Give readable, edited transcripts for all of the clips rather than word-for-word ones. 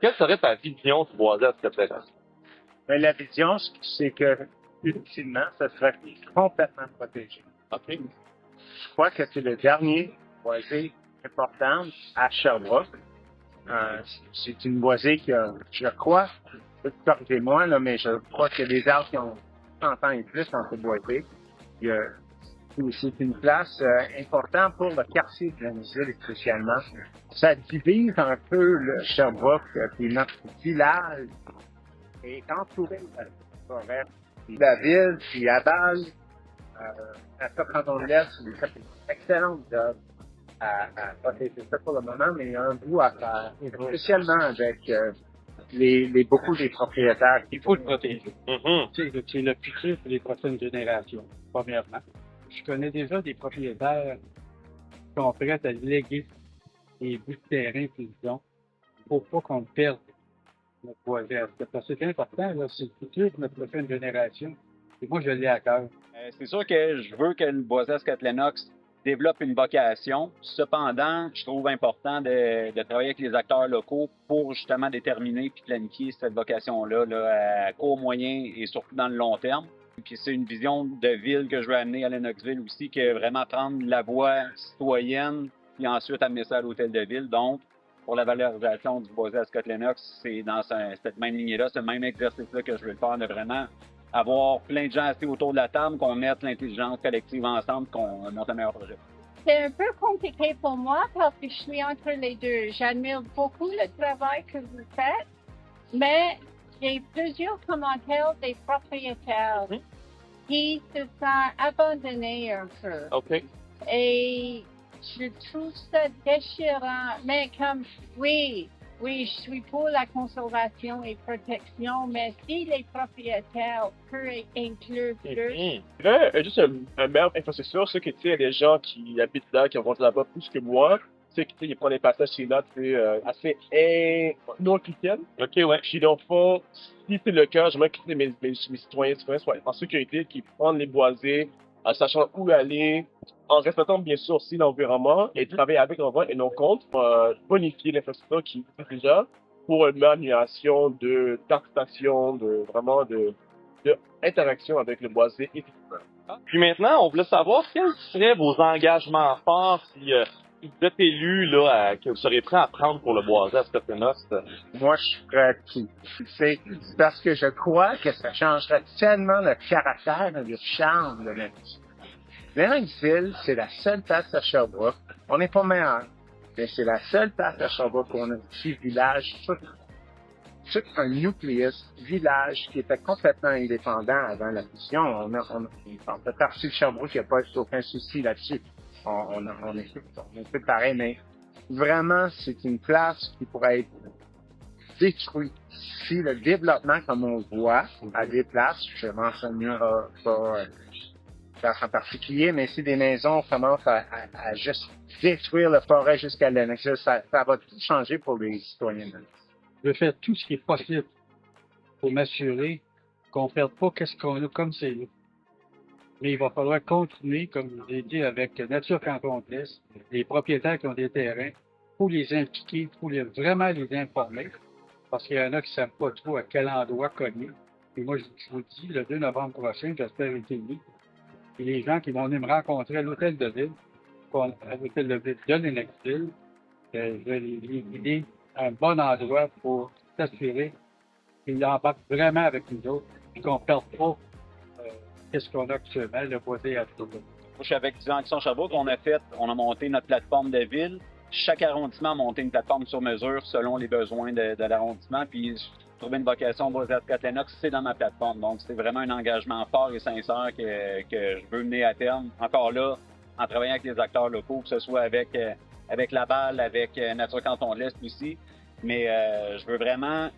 quelle serait ta vision du boisé à Scotland? Mais la vision, c'est que, ultimement, ça serait complètement protégé. OK. Je crois que c'est le dernier boisé important à Sherbrooke. C'est une boisée qui a, je crois, corrigez-moi, là, mais je crois qu'il y a des arbres qui ont 100 ans et plus dans cette boisée. C'est une place importante pour le quartier de Glenville, spécialement. Ça divise un peu le Sherbrooke, puis notre village est entouré de la forêt. Puis la ville, puis Aval, à ce canton de l'Est, c'est une excellente job à protéger ça pour le moment, mais il y a un bout à faire, spécialement avec beaucoup des propriétaires. Il faut le protéger. Mm-hmm. C'est le futur pour les prochaines générations, premièrement. Je connais déjà des propriétaires qui sont prêts à léguer des bouts de terrain, disons, pour pas qu'on perde notre boisé. Parce que c'est important, là, c'est le futur pour notre prochaine génération. Et moi, je l'ai à cœur. C'est sûr que je veux que le boisé à Scott Lennox développe une vocation. Cependant, je trouve important de travailler avec les acteurs locaux pour justement déterminer puis planifier cette vocation-là là, à court, moyen et surtout dans le long terme. Puis c'est une vision de ville que je veux amener à Lennoxville aussi, que vraiment prendre la voie citoyenne puis ensuite amener ça à l'hôtel de ville. Donc, pour la valorisation du boisé à Scott Lennox, c'est dans cette même lignée-là, ce même exercice-là que je veux le faire, de vraiment avoir plein de gens assis autour de la table, qu'on mette l'intelligence collective ensemble, qu'on monte un meilleur projet. C'est un peu compliqué pour moi parce que je suis entre les deux. J'admire beaucoup le travail que vous faites, mais j'ai plusieurs commentaires des propriétaires qui se sont abandonnés un peu. OK. Et je trouve ça déchirant. Mais comme, oui, je suis pour la conservation et protection, mais si les propriétaires peuvent inclure plus. Là, juste un meilleur infrastructure, c'est que, tu sais, il y a des gens qui habitent là, qui vont là-bas plus que moi. Tu sais, ils prennent des passages chez là, tu sais, assez non chrétiennes. OK, ouais. Puis, dans le fond, si c'est le cas, j'aimerais que mes citoyens soient en sécurité, qui prennent les boisés, en sachant où aller, en respectant bien sûr aussi l'environnement et travailler avec l'environnement et non contre, bonifier l'infrastructure qui existe déjà pour une amélioration de taxation, de interaction avec le boisé et tout ça. Puis maintenant, on voulait savoir quels seraient vos engagements forts si vous êtes élu là, que vous serez prêt à prendre pour le boisé à Scott Lennox. Moi, je suis prêt à tout. C'est parce que je crois que ça changerait tellement le caractère et le charme de Lennoxville. Lennoxville, c'est la seule place à Sherbrooke. On n'est pas meilleur, mais c'est la seule place à Sherbrooke où on a un petit village, tout un nucléus village qui était complètement indépendant avant la fusion. On fait partie de Sherbrooke, il n'y a pas aucun souci là-dessus. On est tout pareil, mais vraiment, c'est une place qui pourrait être détruite si le développement, comme on voit à des places, je mentionnerai pas place en particulier, mais si des maisons commencent à juste détruire la forêt jusqu'à Lennoxville, ça va tout changer pour les citoyens. Je vais faire tout ce qui est possible pour m'assurer qu'on ne perde pas ce qu'on a comme c'est là. Mais il va falloir continuer, comme je vous ai dit, avec Nature Canton de l'Est, les propriétaires qui ont des terrains, pour les impliquer, pour vraiment les informer, parce qu'il y en a qui ne savent pas trop à quel endroit cogner. Et moi, je vous dis, le 2 novembre prochain, j'espère être élu. Et les gens qui vont venir me rencontrer à l'hôtel de ville, à l'hôtel de ville de Lennoxville, je vais les guider à un bon endroit pour s'assurer qu'ils embarquent vraiment avec nous autres et qu'on ne perde pas qu'est-ce qu'on a actuellement, le boisé à tout. Moi, je suis avec Action Sherbrooke. On a monté notre plateforme de ville. Chaque arrondissement a monté une plateforme sur mesure selon les besoins de l'arrondissement. Puis, trouver une vocation au boisé à Scott Lennox, c'est dans ma plateforme. Donc, c'est vraiment un engagement fort et sincère que je veux mener à terme. Encore là, en travaillant avec les acteurs locaux, que ce soit avec Laval, avec Nature Canton de l'Est aussi. Mais je veux vraiment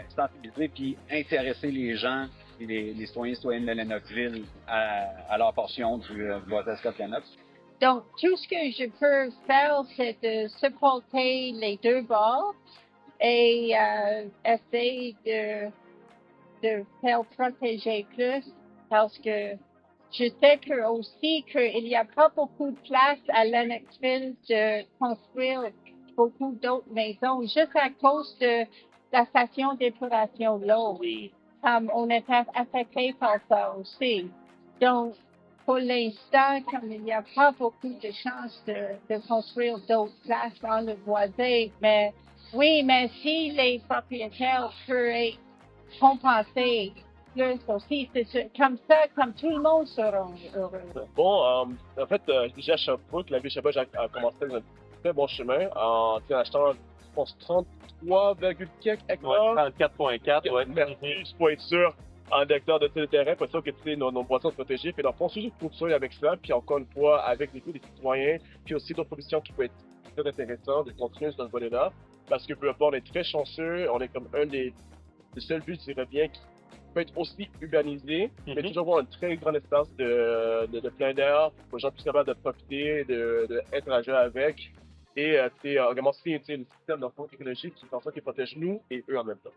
sensibiliser puis intéresser les gens et les citoyens et citoyennes de Lennoxville à leur portion du boisé à Scott Lennox. Donc, tout ce que je peux faire, c'est de supporter les deux bords et essayer de faire protéger plus parce que je sais aussi qu'il n'y a pas beaucoup de place à Lennoxville de construire beaucoup d'autres maisons juste à cause de la station d'épuration de l'eau. On est affecté par ça aussi. Donc, pour l'instant, comme il n'y a pas beaucoup de chances de construire d'autres places dans le boisé, mais oui, mais si les propriétaires peuvent être compensés plus aussi, c'est comme ça, comme tout le monde sera heureux. Bon, en fait, déjà, Sherbrooke, la ville de Sherbrooke a commencé un très bon chemin en achetant, je pense, 33, quelques hectares. 34,4, ouais. Merci, juste pour être sûr, en hectares de terrain, pour être sûr que nos boissons sont protégées. Puis, dans le fond, si je poursuis avec ça, puis encore une fois, avec les citoyens, puis aussi d'autres propositions qui peuvent être très intéressantes, de continuer dans ce volet-là. Parce que, peu importe, on est très chanceux, on est comme un des seuls villes, je dirais bien, qui peut être aussi urbanisé, mais toujours avoir un très grand espace de plein d'air pour les gens puissent capables de profiter, de interagir avec. Et également aussi le système d'enfants technologique qui fait en sorte qu'ils protègent nous et eux en même temps.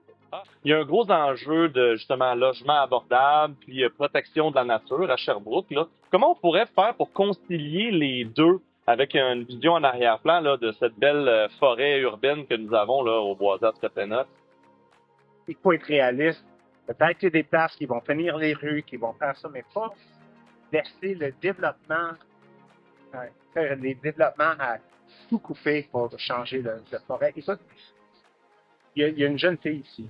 Il y a un gros enjeu de, justement, logement abordable, puis protection de la nature à Sherbrooke, là. Comment on pourrait faire pour concilier les deux avec une vision en arrière-plan, là, de cette belle forêt urbaine que nous avons, là, au Boisé de Scotlandnock? Il faut être réaliste. Peut-être qu'il y a des places qui vont finir les rues, qui vont faire ça, mais pas laisser le développement, faire les développements à tout couper pour changer le forêt. Écoute, il y a une jeune fille ici.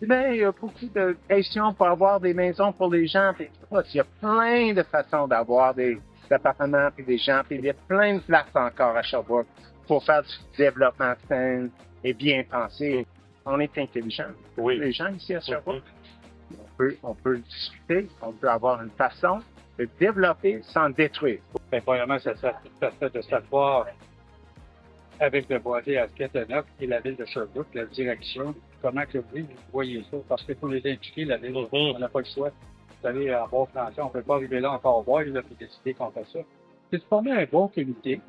Ben, il y a beaucoup de questions pour avoir des maisons pour les gens. Puis, il y a plein de façons d'avoir des appartements et des gens. Puis, il y a plein de places encore à Sherbrooke pour faire du développement sain et bien pensé. On est intelligent. Oui. Les gens ici à Sherbrooke, on peut discuter, on peut avoir une façon de développer sans détruire. Ben, premièrement, ça serait tout à fait de savoir, avec le boisé à Scotlandnock et la ville de Sherbrooke, la direction, comment que vous voyez ça, parce qu'il faut les impliquer, la ville, on n'a pas le choix. Vous savez, en bon français, on ne peut pas arriver là encore voir, il faut décider qu'on fait ça. C'est de former un bon comité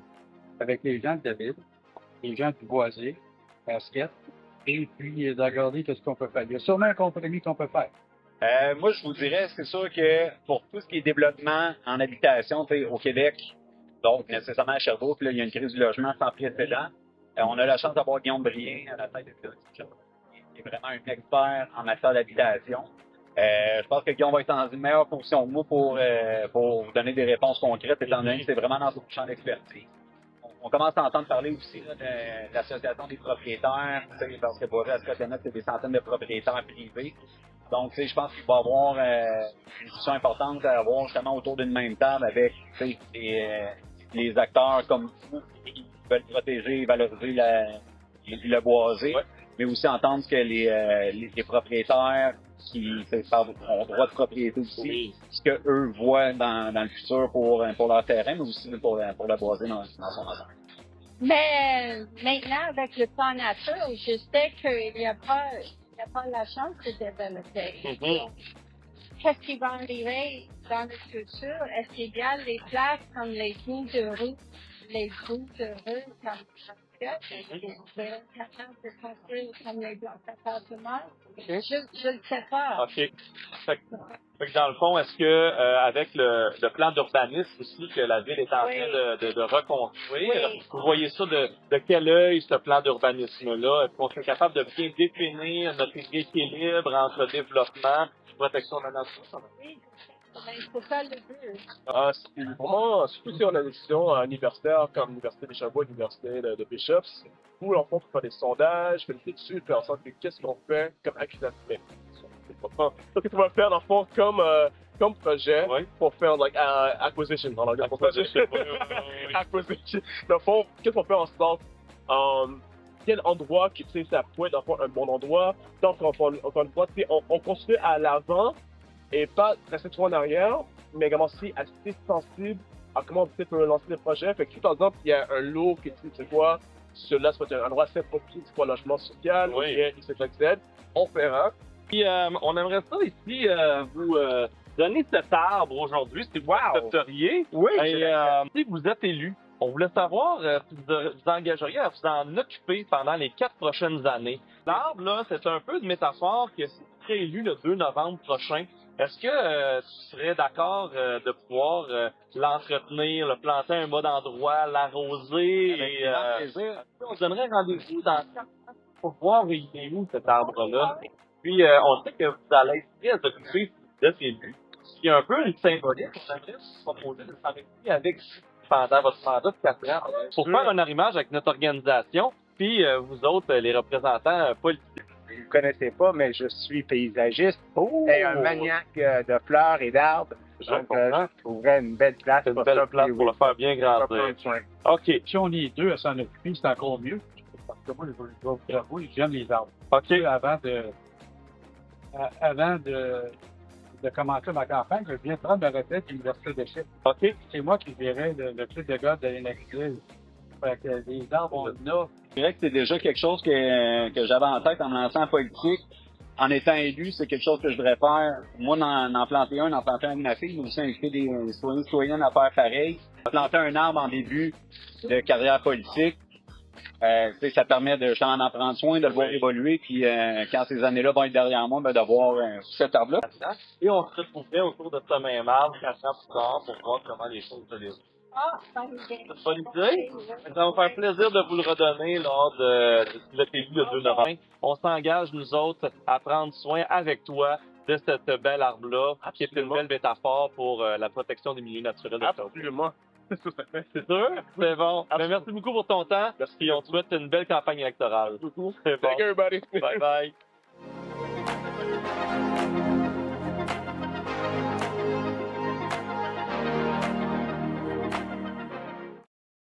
avec les gens de la ville, les gens du boisé, basket, et puis de regarder ce qu'on peut faire. Il y a sûrement un compromis qu'on peut faire. Moi, je vous dirais, c'est sûr que pour tout ce qui est développement en habitation, au Québec, donc nécessairement à Sherbrooke, là, il y a une crise du logement sans précédent. On a la chance d'avoir Guillaume Brien à la tête de Sherbrooke, qui est vraiment un expert en matière d'habitation. Je pense que Guillaume va être dans une meilleure position que moi pour vous donner des réponses concrètes, étant donné que c'est vraiment dans son champ d'expertise. On commence à entendre parler aussi là, de l'association des propriétaires, parce que Boisé à Scotlandnock, c'est des centaines de propriétaires privés. Donc, je pense qu'il va y avoir une discussion importante à avoir justement autour d'une même table avec les acteurs comme vous qui veulent protéger et valoriser le boisé, mais aussi entendre que les propriétaires qui ont droit de propriété aussi, ce qu'eux voient dans le futur pour leur terrain, mais aussi pour le boisé dans son ensemble. Mais maintenant, avec le plan nature, je sais qu'il n'y a pas la chance de développer. Qu'est-ce qui va arriver dans le futur? Est-ce qu'il y a les places comme les bouts de rue comme capable de construire comme les blocs d'appartements? Je ne sais pas. OK. Fait que dans le fond, est-ce que avec le plan d'urbanisme aussi que la ville est en train de reconstruire, vous voyez ça de quel œil, ce plan d'urbanisme-là? Est-ce qu'on est capable de bien définir notre équilibre entre développement et protection de la nature? Oui, c'est ça le but. C'est vraiment, surtout si on a des décisions universitaires comme l'Université de Sherbrooke, l'Université de Bishops, où l'on peut faire des sondages, faire des études, faire en sorte que qu'est-ce qu'on fait comme accusation. Ce que tu vas faire dans le fond comme projet pour faire acquisition. Acquisition. Dans le fond, qu'est-ce qu'on fait en sorte quel endroit qui ça peut être un bon endroit. Donc encore une fois, on construit à l'avant et pas rester trop en arrière, mais également aussi assez sensible à comment on peut lancer des projets. Fait que si par exemple il y a un lot qui dit c'est quoi, celui-là c'est un endroit assez propice pour le logement social, ou bien XYZ, on fera. Puis on aimerait ça ici vous donner cet arbre aujourd'hui, si vous accepteriez. Oui, et si vous êtes élu, on voulait savoir si vous engageriez à vous en occuper pendant les 4 prochaines années. L'arbre, là, c'est un peu une métaphore que si tu serais élu le 2 novembre prochain, est-ce que tu serais d'accord de pouvoir l'entretenir, le planter à un bon endroit, l'arroser et on se donnerait rendez-vous dans pour voir il est où cet arbre-là. Puis, on sait que vous allez être très occupé de ces buts. Il y a un peu une symbolique qu'on avait proposé de s'arrêter avec pendant votre mandat de 4 ans pour faire un arrimage avec notre organisation, puis vous autres, les représentants politiques. Vous ne connaissez pas, mais je suis paysagiste et un maniaque de fleurs et d'arbres. Je Donc, comprends. je trouverais une belle place C'est une pour belle ça, place puis pour le oui, faire bien on va grandir. prendre soin. OK. Si on est deux à s'en occuper, c'est encore mieux. Parce que moi, je vous avoue, j'aime les arbres. OK. Avant de commencer ma campagne, je viens prendre ma retraite à l'Université de Chypre. OK. C'est moi qui gérais le club de golf de l'Énergie. Fait que les arbres, on en a. Je dirais que c'est déjà quelque chose que j'avais en tête en me lançant en politique. En étant élu, c'est quelque chose que je voudrais faire. Moi, d'en planter un avec ma fille, mais aussi inviter des citoyennes à faire pareil. Planter un arbre en début de carrière politique, ça permet de justement d'en prendre soin, de le voir évoluer, puis quand ces années-là vont être derrière moi, ben, de voir cet arbre-là. Et on se retrouverait autour de ce même arbre 4 ans plus tard pour voir comment les choses se déroulent. Ah, bonne idée. C'est pas l'idée? Ça va me faire plaisir de vous le redonner lors de si vous êtes élu le 2 novembre. On s'engage, nous autres, à prendre soin avec toi de cette belle arbre-là, qui est une belle métaphore pour la protection des milieux naturels de Sherbrooke. Absolument. C'est sûr? C'est bon. Ben, merci beaucoup pour ton temps. Merci. Et on te souhaite une belle campagne électorale. C'est bon. Thank you, everybody. Bye bye.